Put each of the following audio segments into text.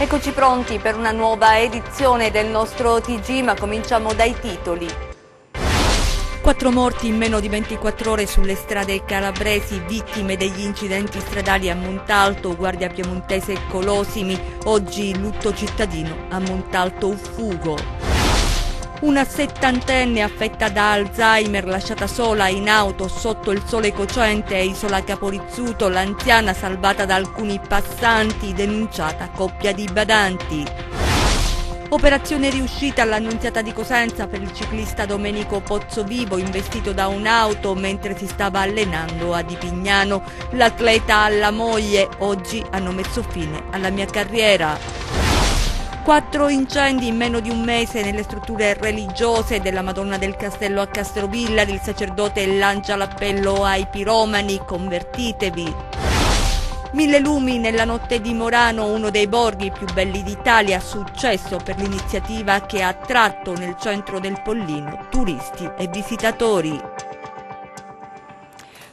Eccoci pronti per una nuova edizione del nostro TG, ma cominciamo dai titoli. 4 morti in meno di 24 ore sulle strade calabresi, vittime degli incidenti stradali a Montalto, Guardia Piemontese e Colosimi. Oggi lutto cittadino a Montalto Uffugo. Una settantenne affetta da Alzheimer lasciata sola in auto sotto il sole cocente a Isola Caporizzuto, l'anziana salvata da alcuni passanti, denunciata coppia di badanti. Operazione riuscita all'Annunziata di Cosenza per il ciclista Domenico Pozzovivo, investito da un'auto mentre si stava allenando a Di Pignano. L'atleta alla moglie: oggi hanno messo fine alla mia carriera. 4 incendi in meno di un mese nelle strutture religiose della Madonna del Castello a Castrovillari. Il sacerdote lancia l'appello ai piromani: convertitevi. 1000 lumi nella notte di Morano, uno dei borghi più belli d'Italia, successo per l'iniziativa che ha attratto nel centro del Pollino turisti e visitatori.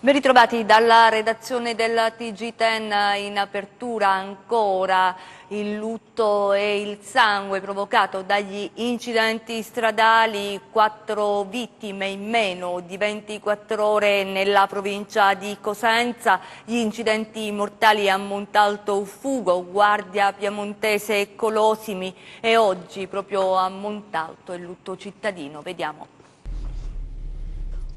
Ben ritrovati dalla redazione del TG10. In apertura ancora il lutto e il sangue provocato dagli incidenti stradali, 4 vittime in meno di 24 ore nella provincia di Cosenza, gli incidenti mortali a Montalto Uffugo, Guardia Piemontese e Colosimi, e oggi proprio a Montalto il lutto cittadino. Vediamo.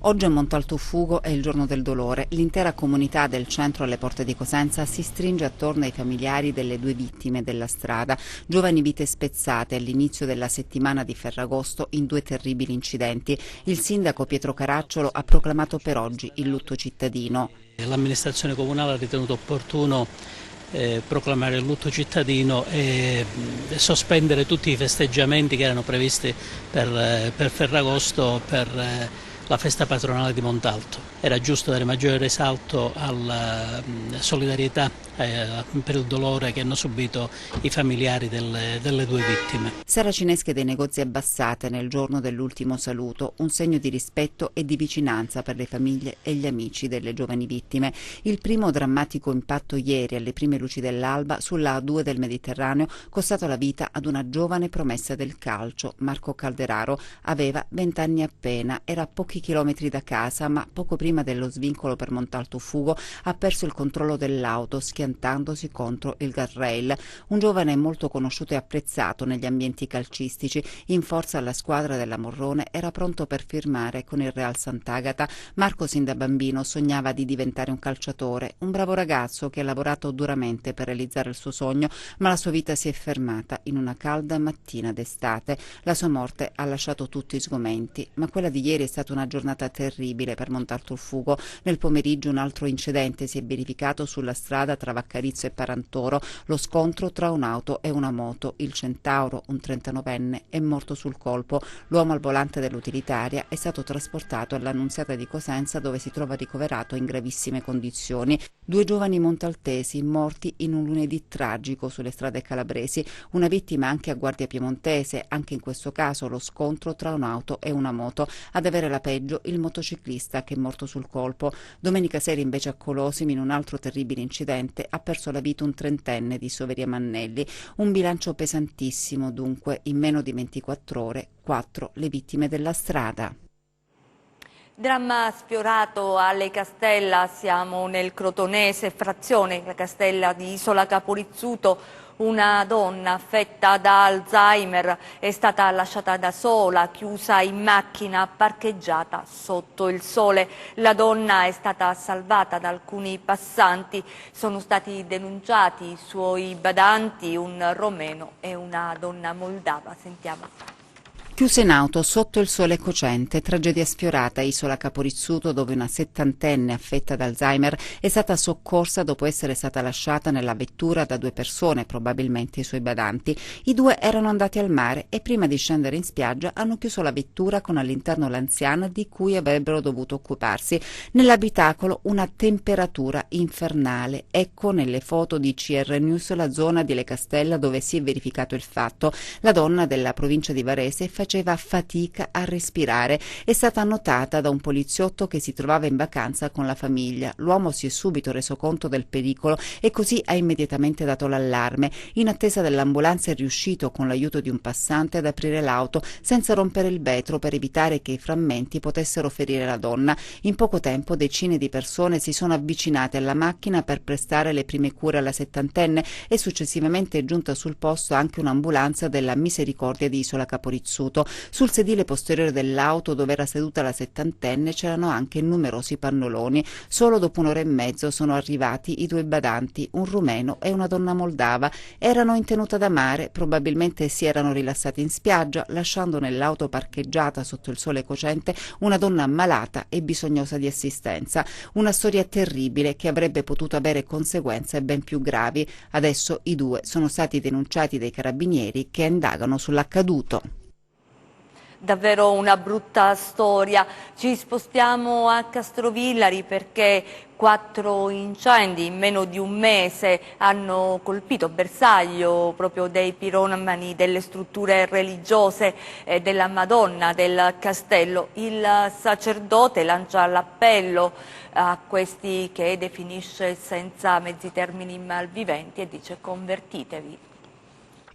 Oggi a Montalto Uffugo è il giorno del dolore. L'intera comunità del centro alle porte di Cosenza si stringe attorno ai familiari delle 2 vittime della strada, giovani vite spezzate all'inizio della settimana di Ferragosto in 2 terribili incidenti. Il sindaco Pietro Caracciolo ha proclamato per oggi il lutto cittadino. L'amministrazione comunale ha ritenuto opportuno proclamare il lutto cittadino e sospendere tutti i festeggiamenti che erano previsti per Ferragosto, per la festa patronale di Montalto. Era giusto dare maggiore risalto alla solidarietà per il dolore che hanno subito i familiari delle 2 vittime. Saracinesche dei negozi abbassate nel giorno dell'ultimo saluto, un segno di rispetto e di vicinanza per le famiglie e gli amici delle giovani vittime. Il primo drammatico impatto ieri alle prime luci dell'alba sulla A2 del Mediterraneo, costato la vita ad una giovane promessa del calcio, Marco Calderaro. Aveva 20 anni appena, era a pochi chilometri da casa, ma poco prima dello svincolo per Montalto Uffugo ha perso il controllo dell'auto schiantandosi contro il guardrail. Un giovane molto conosciuto e apprezzato negli ambienti calcistici, in forza alla squadra della Morrone, era pronto per firmare con il Real Sant'Agata. Marco sin da bambino sognava di diventare un calciatore, un bravo ragazzo che ha lavorato duramente per realizzare il suo sogno, ma la sua vita si è fermata in una calda mattina d'estate. La sua morte ha lasciato tutti sgomenti, ma quella di ieri è stata una giornata terribile per Montalto Uffugo. Nel pomeriggio un altro incidente si è verificato sulla strada tra Vaccarizzo e Parantoro, lo scontro tra un'auto e una moto. Il Centauro, un 39enne, è morto sul colpo. L'uomo al volante dell'utilitaria è stato trasportato all'Annunziata di Cosenza, dove si trova ricoverato in gravissime condizioni. 2 giovani montaltesi morti in un lunedì tragico sulle strade calabresi, una vittima anche a Guardia Piemontese, anche in questo caso lo scontro tra un'auto e una moto. Ad avere la peggio il motociclista, che è morto sul colpo. Domenica sera invece a Colosimi, in un altro terribile incidente, ha perso la vita un 30enne di Soveria Mannelli. Un bilancio pesantissimo dunque, in meno di 24 ore, 4 le vittime della strada. Dramma sfiorato alle Castella, siamo nel Crotonese, frazione la Castella di Isola Caporizzuto. Una donna affetta da Alzheimer è stata lasciata da sola, chiusa in macchina, parcheggiata sotto il sole. La donna è stata salvata da alcuni passanti, sono stati denunciati i suoi badanti, un romeno e una donna moldava. Sentiamo. Chiusa in auto sotto il sole cocente, tragedia sfiorata a Isola Caporizzuto, dove una settantenne affetta da Alzheimer è stata soccorsa dopo essere stata lasciata nella vettura da 2 persone, probabilmente i suoi badanti. I 2 erano andati al mare e prima di scendere in spiaggia hanno chiuso la vettura con all'interno l'anziana di cui avrebbero dovuto occuparsi. Nell'abitacolo una temperatura infernale. Ecco nelle foto di CR News la zona di Le Castella dove si è verificato il fatto. La donna della provincia di Varese faceva fatica a respirare. È stata annotata da un poliziotto che si trovava in vacanza con la famiglia. L'uomo si è subito reso conto del pericolo e così ha immediatamente dato l'allarme. In attesa dell'ambulanza è riuscito, con l'aiuto di un passante, ad aprire l'auto senza rompere il vetro per evitare che i frammenti potessero ferire la donna. In poco tempo decine di persone si sono avvicinate alla macchina per prestare le prime cure alla settantenne e successivamente è giunta sul posto anche un'ambulanza della Misericordia di Isola Caporizzuto. Sul sedile posteriore dell'auto, dove era seduta la settantenne, c'erano anche numerosi pannoloni. Solo dopo un'ora e mezzo sono arrivati i due badanti, un rumeno e una donna moldava. Erano in tenuta da mare, probabilmente si erano rilassati in spiaggia, lasciando nell'auto parcheggiata sotto il sole cocente una donna ammalata e bisognosa di assistenza. Una storia terribile che avrebbe potuto avere conseguenze ben più gravi. Adesso i due sono stati denunciati dai carabinieri che indagano sull'accaduto. Davvero una brutta storia. Ci spostiamo a Castrovillari perché 4 incendi in meno di un mese hanno colpito bersaglio proprio dei piromani delle strutture religiose della Madonna del Castello. Il sacerdote lancia l'appello a questi che definisce senza mezzi termini malviventi e dice: convertitevi.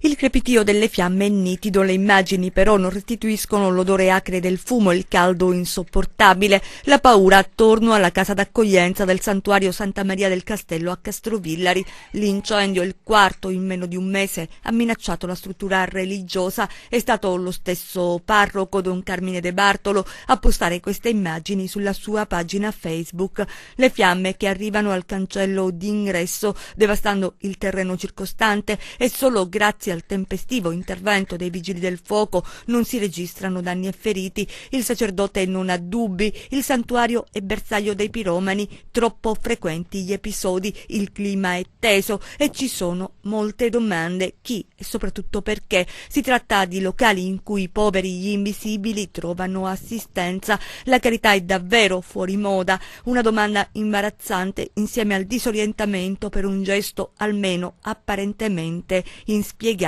Il crepitio delle fiamme è nitido, le immagini però non restituiscono l'odore acre del fumo e il caldo insopportabile, la paura attorno alla casa d'accoglienza del santuario Santa Maria del Castello a Castrovillari. L'incendio, il quarto in meno di un mese, ha minacciato la struttura religiosa. È stato lo stesso parroco, Don Carmine De Bartolo, a postare queste immagini sulla sua pagina Facebook. Le fiamme che arrivano al cancello d'ingresso, devastando il terreno circostante, e solo grazie al tempestivo intervento dei vigili del fuoco non si registrano danni e feriti. Il sacerdote non ha dubbi, il santuario è bersaglio dei piromani, troppo frequenti gli episodi, il clima è teso e ci sono molte domande: chi e soprattutto perché? Si tratta di locali in cui i poveri, gli invisibili, trovano assistenza. La carità è davvero fuori moda, una domanda imbarazzante insieme al disorientamento per un gesto almeno apparentemente inspiegabile.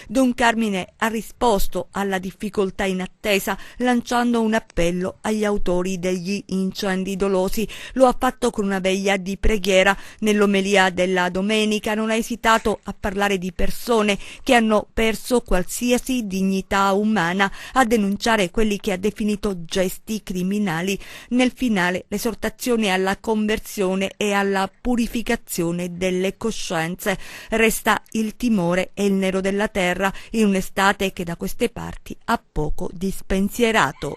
Don Carmine ha risposto alla difficoltà in attesa lanciando un appello agli autori degli incendi dolosi. Lo ha fatto con una veglia di preghiera. Nell'omelia della domenica non ha esitato a parlare di persone che hanno perso qualsiasi dignità umana, a denunciare quelli che ha definito gesti criminali. Nel finale l'esortazione alla conversione e alla purificazione delle coscienze. Resta il timore e il nero della terra in un'estate che da queste parti ha poco di spensierato.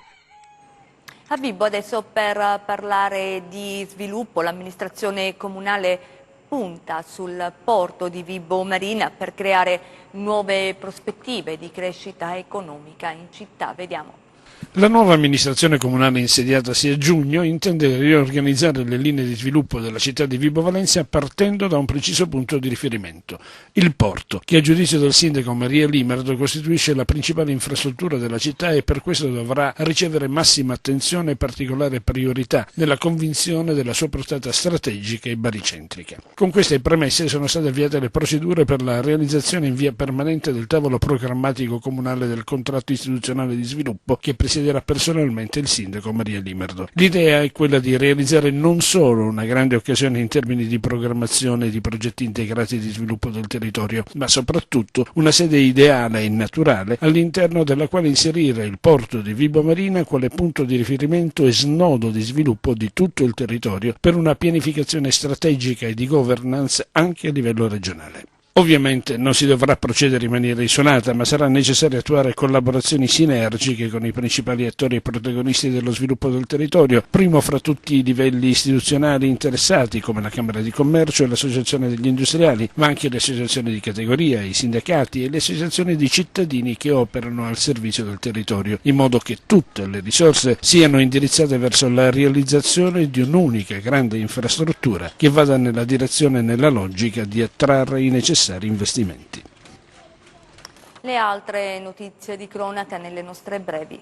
A Vibo adesso per parlare di sviluppo, l'amministrazione comunale punta sul porto di Vibo Marina per creare nuove prospettive di crescita economica in città. Vediamo. La nuova amministrazione comunale insediatasi a giugno intende riorganizzare le linee di sviluppo della città di Vibo Valentia partendo da un preciso punto di riferimento, il porto, che a giudizio del sindaco Maria Limerdo costituisce la principale infrastruttura della città e per questo dovrà ricevere massima attenzione e particolare priorità nella convinzione della sua portata strategica e baricentrica. Con queste premesse sono state avviate le procedure per la realizzazione in via permanente del tavolo programmatico comunale del contratto istituzionale di sviluppo che presiederà personalmente il sindaco Maria Limerdo. L'idea è quella di realizzare non solo una grande occasione in termini di programmazione e di progetti integrati di sviluppo del territorio, ma soprattutto una sede ideale e naturale all'interno della quale inserire il porto di Vibo Marina quale punto di riferimento e snodo di sviluppo di tutto il territorio per una pianificazione strategica e di governance anche a livello regionale. Ovviamente non si dovrà procedere in maniera isolata, ma sarà necessario attuare collaborazioni sinergiche con i principali attori e protagonisti dello sviluppo del territorio, primo fra tutti i livelli istituzionali interessati come la Camera di Commercio e l'Associazione degli Industriali, ma anche le associazioni di categoria, i sindacati e le associazioni di cittadini che operano al servizio del territorio, in modo che tutte le risorse siano indirizzate verso la realizzazione di un'unica grande infrastruttura che vada nella direzione e nella logica di attrarre i necessari investimenti. Le altre notizie di cronaca nelle nostre brevi.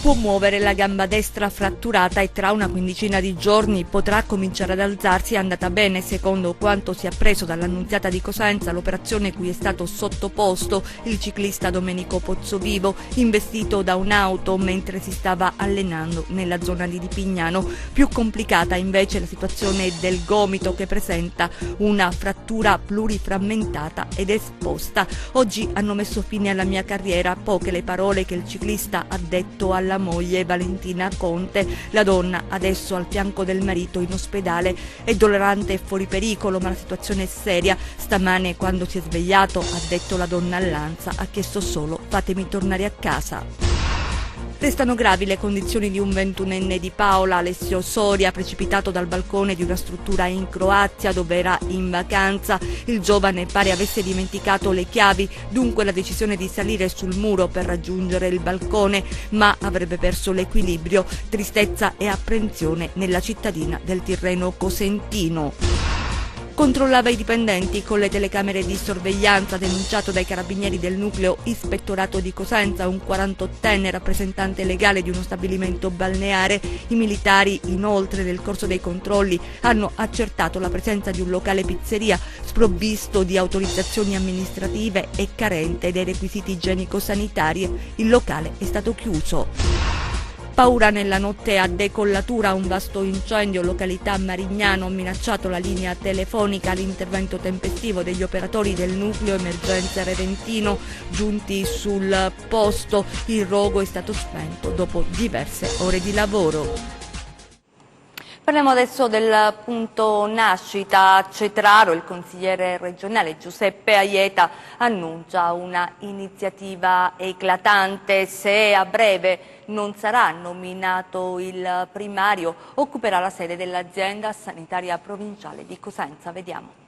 Può muovere la gamba destra fratturata e tra una quindicina di giorni potrà cominciare ad alzarsi. È andata bene, secondo quanto si è appreso dall'Annunziata di Cosenza, l'operazione cui è stato sottoposto il ciclista Domenico Pozzovivo, investito da un'auto mentre si stava allenando nella zona di Lipignano. Più complicata invece la situazione del gomito, che presenta una frattura pluriframmentata ed esposta. Oggi hanno messo fine alla mia carriera, poche le parole che il ciclista ha detto alla moglie Valentina Conte. La donna, adesso al fianco del marito in ospedale, è dolorante e fuori pericolo, ma la situazione è seria. Stamane, quando si è svegliato, ha detto la donna all'Ansa, ha chiesto solo: fatemi tornare a casa. Restano gravi le condizioni di un 21enne di Paola, Alessio Soria, precipitato dal balcone di una struttura in Croazia dove era in vacanza. Il giovane pare avesse dimenticato le chiavi, dunque la decisione di salire sul muro per raggiungere il balcone, ma avrebbe perso l'equilibrio. Tristezza e apprensione nella cittadina del Tirreno cosentino. Controllava i dipendenti con le telecamere di sorveglianza, denunciato dai carabinieri del nucleo ispettorato di Cosenza, un 48enne rappresentante legale di uno stabilimento balneare. I militari, inoltre, nel corso dei controlli hanno accertato la presenza di un locale pizzeria sprovvisto di autorizzazioni amministrative e carente dei requisiti igienico-sanitari. Il locale è stato chiuso. Paura nella notte a Decollatura, un vasto incendio, località Marignano, ha minacciato la linea telefonica. L'intervento tempestivo degli operatori del nucleo emergenza Reventino, giunti sul posto, il rogo è stato spento dopo diverse ore di lavoro. Parliamo adesso del punto nascita a Cetraro. Il consigliere regionale Giuseppe Aieta annuncia una iniziativa eclatante. Se a breve non sarà nominato il primario, occuperà la sede dell'azienda sanitaria provinciale di Cosenza. Vediamo.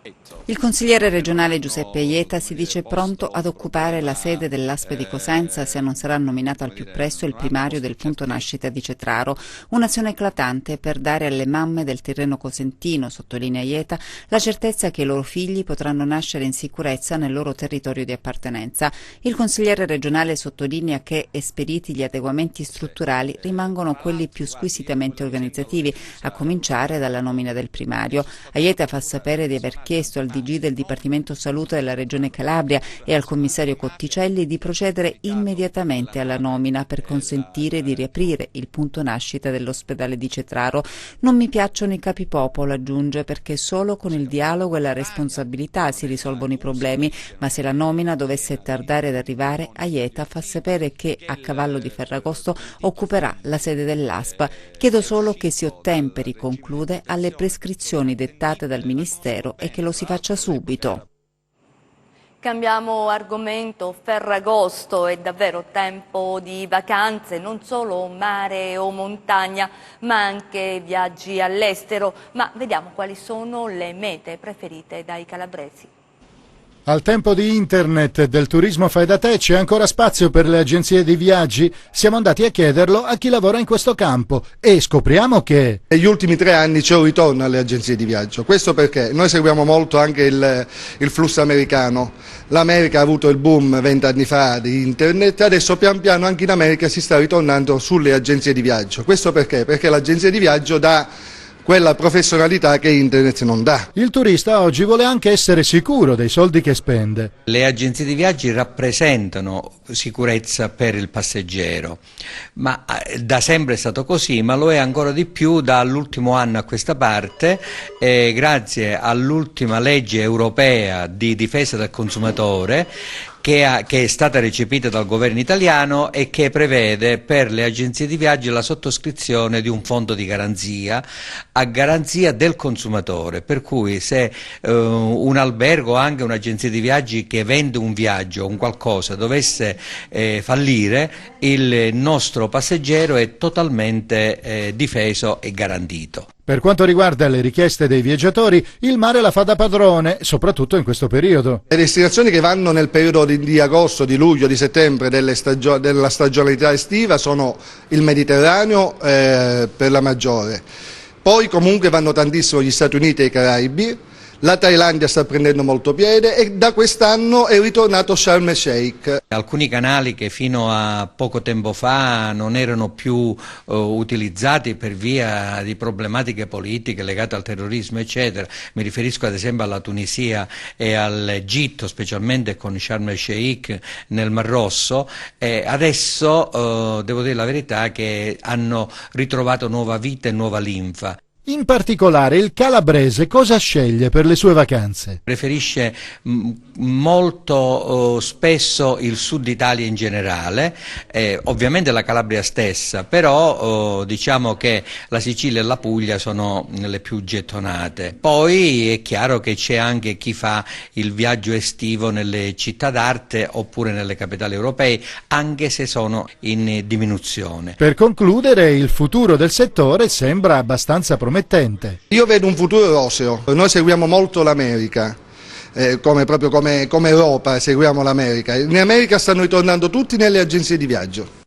Il consigliere regionale Giuseppe Aieta si dice pronto ad occupare la sede dell'ASP di Cosenza se non sarà nominato al più presto il primario del punto nascita di Cetraro. Un'azione eclatante per dare alle mamme del Tirreno cosentino, sottolinea Aieta, la certezza che i loro figli potranno nascere in sicurezza nel loro territorio di appartenenza. Il consigliere regionale sottolinea che, esperiti gli adeguamenti strutturali, rimangono quelli più squisitamente organizzativi, a cominciare dalla nomina del primario. Aieta fa sapere di aver chiesto al DG del Dipartimento Salute della Regione Calabria e al commissario Cotticelli di procedere immediatamente alla nomina per consentire di riaprire il punto nascita dell'ospedale di Cetraro. Non mi piacciono i capipopolo, aggiunge, perché solo con il dialogo e la responsabilità si risolvono i problemi, ma se la nomina dovesse tardare ad arrivare, Aieta fa sapere che a cavallo di Ferragosto occuperà la sede dell'ASPA. Chiedo solo che si ottemperi, conclude, alle prescrizioni dettate dal Ministero e che lo si faccia subito. Cambiamo argomento. Ferragosto è davvero tempo di vacanze, non solo mare o montagna, ma anche viaggi all'estero. Ma vediamo quali sono le mete preferite dai calabresi. Al tempo di internet, del turismo fai da te, c'è ancora spazio per le agenzie di viaggi? Siamo andati a chiederlo a chi lavora in questo campo e scopriamo che negli ultimi 3 anni c'è un ritorno alle agenzie di viaggio. Questo perché noi seguiamo molto anche il flusso americano. L'America ha avuto il boom 20 anni fa di internet, adesso pian piano anche in America si sta ritornando sulle agenzie di viaggio. Questo perché? Perché l'agenzia di viaggio dà quella professionalità che internet non dà. Il turista oggi vuole anche essere sicuro dei soldi che spende. Le agenzie di viaggi rappresentano sicurezza per il passeggero, ma da sempre è stato così, ma lo è ancora di più dall'ultimo anno a questa parte, grazie all'ultima legge europea di difesa del consumatore che è stata recepita dal governo italiano e che prevede per le agenzie di viaggio la sottoscrizione di un fondo di garanzia a garanzia del consumatore, per cui se un albergo o anche un'agenzia di viaggi che vende un viaggio o un qualcosa dovesse fallire, il nostro passeggero è totalmente difeso e garantito. Per quanto riguarda le richieste dei viaggiatori, il mare la fa da padrone, soprattutto in questo periodo. Le destinazioni che vanno nel periodo di agosto, di luglio, di settembre della stagionalità estiva sono il Mediterraneo per la maggiore. Poi comunque vanno tantissimo gli Stati Uniti e i Caraibi, la Thailandia sta prendendo molto piede e da quest'anno è ritornato Sharm el Sheikh. Alcuni canali che fino a poco tempo fa non erano più utilizzati per via di problematiche politiche legate al terrorismo eccetera, mi riferisco ad esempio alla Tunisia e all'Egitto, specialmente con Sharm el Sheikh nel Mar Rosso, adesso devo dire la verità che hanno ritrovato nuova vita e nuova linfa. In particolare il calabrese cosa sceglie per le sue vacanze? Preferisce molto spesso il sud Italia in generale, ovviamente la Calabria stessa, però diciamo che la Sicilia e la Puglia sono le più gettonate. Poi è chiaro che c'è anche chi fa il viaggio estivo nelle città d'arte oppure nelle capitali europee, anche se sono in diminuzione. Per concludere, il futuro del settore sembra abbastanza promettente. Io vedo un futuro roseo, noi seguiamo molto l'America, proprio come Europa seguiamo l'America. In America stanno ritornando tutti nelle agenzie di viaggio.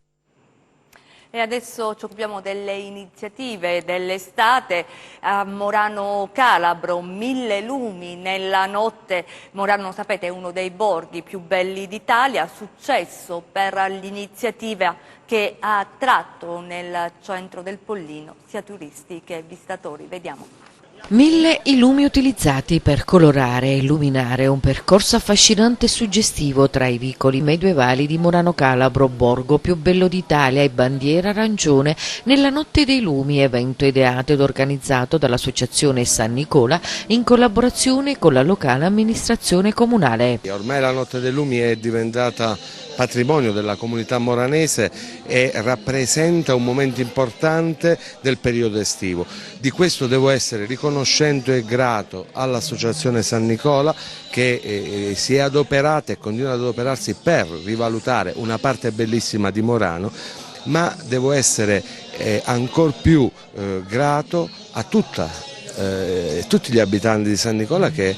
E adesso ci occupiamo delle iniziative dell'estate a Morano Calabro, 1000 lumi nella notte. Morano, sapete, è uno dei borghi più belli d'Italia, successo per l'iniziativa che ha attratto nel centro del Pollino sia turisti che visitatori. Vediamo. 1000 i lumi utilizzati per colorare e illuminare un percorso affascinante e suggestivo tra i vicoli medievali di Morano Calabro, borgo più bello d'Italia e bandiera arancione, nella Notte dei Lumi, evento ideato ed organizzato dall'Associazione San Nicola in collaborazione con la locale amministrazione comunale. Ormai la Notte dei Lumi è diventata patrimonio della comunità moranese e rappresenta un momento importante del periodo estivo. Di questo devo essere riconoscente e grato all'Associazione San Nicola che si è adoperata e continua ad adoperarsi per rivalutare una parte bellissima di Morano, ma devo essere ancor più grato a tutti gli abitanti di San Nicola che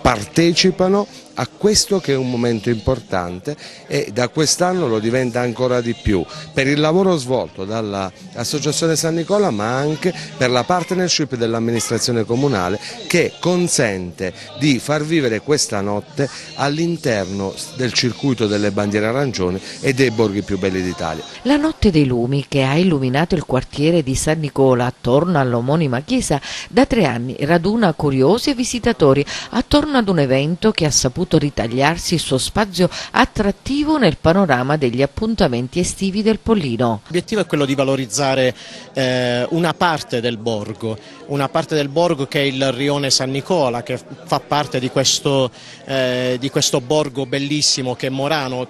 partecipano a questo che è un momento importante e da quest'anno lo diventa ancora di più per il lavoro svolto dall'Associazione San Nicola, ma anche per la partnership dell'amministrazione comunale che consente di far vivere questa notte all'interno del circuito delle bandiere arancioni e dei borghi più belli d'Italia. La Notte dei Lumi, che ha illuminato il quartiere di San Nicola attorno all'omonima chiesa, da 3 anni raduna curiosi e visitatori attorno ad un evento che ha saputo ritagliarsi il suo spazio attrattivo nel panorama degli appuntamenti estivi del Pollino. L'obiettivo è quello di valorizzare una parte del borgo che è il rione San Nicola, che fa parte di questo borgo bellissimo che è Morano,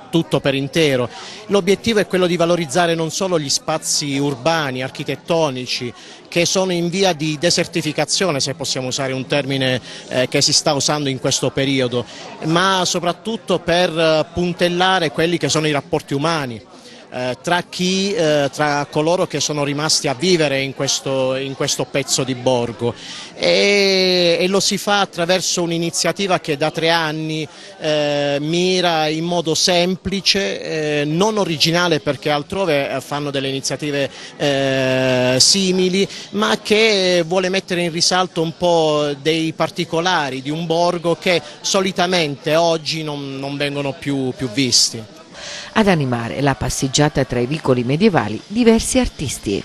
tutto per intero. L'obiettivo è quello di valorizzare non solo gli spazi urbani, architettonici, che sono in via di desertificazione, se possiamo usare un termine che si sta usando in questo periodo, ma soprattutto per puntellare quelli che sono i rapporti umani tra coloro che sono rimasti a vivere in questo pezzo di borgo e lo si fa attraverso un'iniziativa che da 3 anni mira in modo semplice, non originale perché altrove fanno delle iniziative simili, ma che vuole mettere in risalto un po' dei particolari di un borgo che solitamente oggi non vengono più visti. Ad animare la passeggiata tra i vicoli medievali diversi artisti.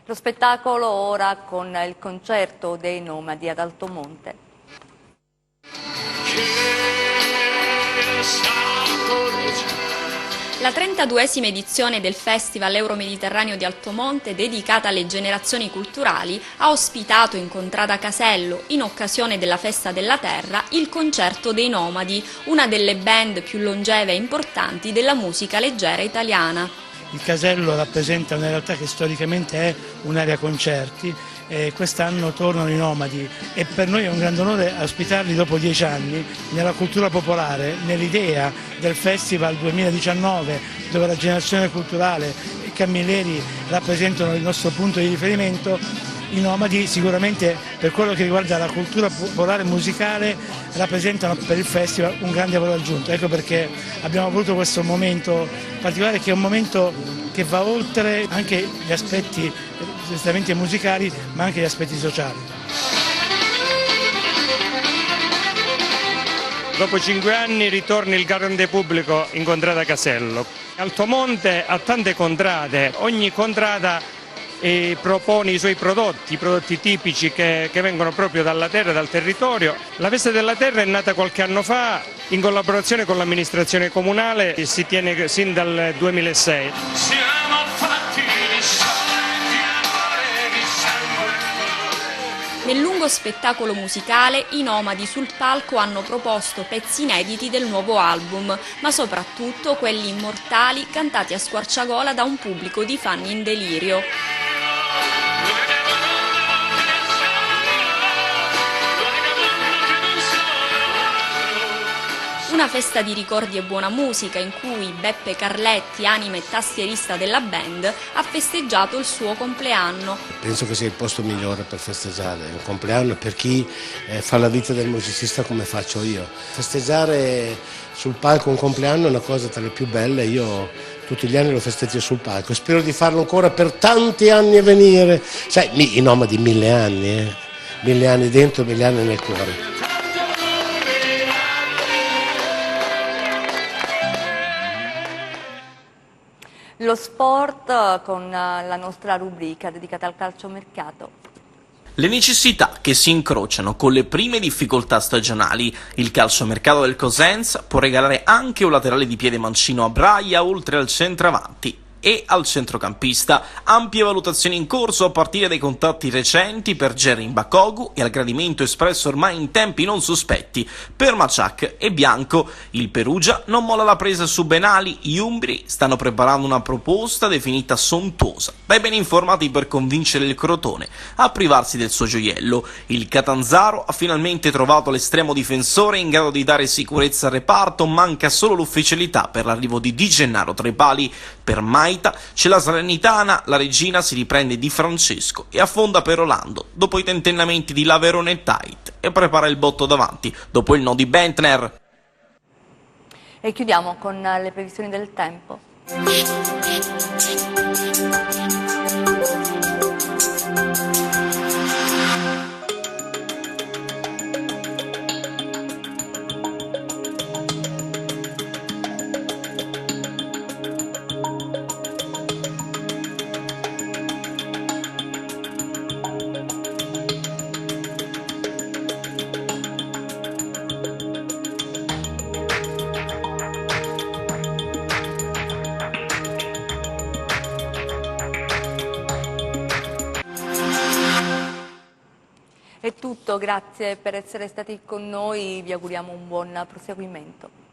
Lo spettacolo ora con il concerto dei Nomadi ad Altomonte. La 32esima edizione del Festival Euromediterraneo di Altomonte, dedicata alle generazioni culturali, ha ospitato in Contrada Casello, in occasione della Festa della Terra, il Concerto dei Nomadi, una delle band più longeve e importanti della musica leggera italiana. Il Casello rappresenta una realtà che storicamente è un'area concerti. Quest'anno tornano i Nomadi e per noi è un grande onore ospitarli dopo 10 anni nella cultura popolare, nell'idea del Festival 2019 dove la generazione culturale e i Camilleri rappresentano il nostro punto di riferimento. i nomadi sicuramente per quello che riguarda la cultura popolare musicale rappresentano per il festival un grande valore aggiunto. Ecco perché abbiamo voluto questo momento particolare, che è un momento che va oltre anche gli aspetti estremamente musicali ma anche gli aspetti sociali. Dopo 5 anni ritorna il grande pubblico in Contrada Casello. Altomonte ha tante contrade, ogni contrada propone i suoi prodotti, i prodotti tipici che vengono proprio dalla terra, dal territorio. La Festa della Terra è nata qualche anno fa in collaborazione con l'amministrazione comunale e si tiene sin dal 2006. Nel lungo spettacolo musicale i nomadi sul palco hanno proposto pezzi inediti del nuovo album, ma soprattutto quelli immortali cantati a squarciagola da un pubblico di fan in delirio. Una festa di ricordi e buona musica in cui Beppe Carletti, anima e tastierista della band, ha festeggiato il suo compleanno. Penso che sia il posto migliore per festeggiare un compleanno per chi fa la vita del musicista come faccio io. Festeggiare sul palco un compleanno è una cosa tra le più belle, io tutti gli anni lo festeggio sul palco, spero di farlo ancora per tanti anni a venire. Sai, i nomadi 1000 anni, 1000 anni dentro, 1000 anni nel cuore. Lo sport con la nostra rubrica dedicata al calciomercato. Le necessità che si incrociano con le prime difficoltà stagionali. Il calciomercato del Cosenza può regalare anche un laterale di piede mancino a Braia, oltre al centravanti e al centrocampista. Ampie valutazioni in corso a partire dai contatti recenti per Jerin Bakogu e al gradimento espresso ormai in tempi non sospetti per Maciac e Bianco. Il Perugia non molla la presa su Benali, gli umbri stanno preparando una proposta definita sontuosa dai ben informati per convincere il Crotone a privarsi del suo gioiello. Il Catanzaro ha finalmente trovato l'estremo difensore in grado di dare sicurezza al reparto, manca solo l'ufficialità per l'arrivo di Di Gennaro tra i pali. Per Maita c'è la Salernitana, la Regina si riprende Di Francesco e affonda per Orlando dopo i tentennamenti di Laverone e Tait e prepara il botto davanti dopo il no di Bentner. E chiudiamo con le previsioni del tempo. È tutto, grazie per essere stati con noi, vi auguriamo un buon proseguimento.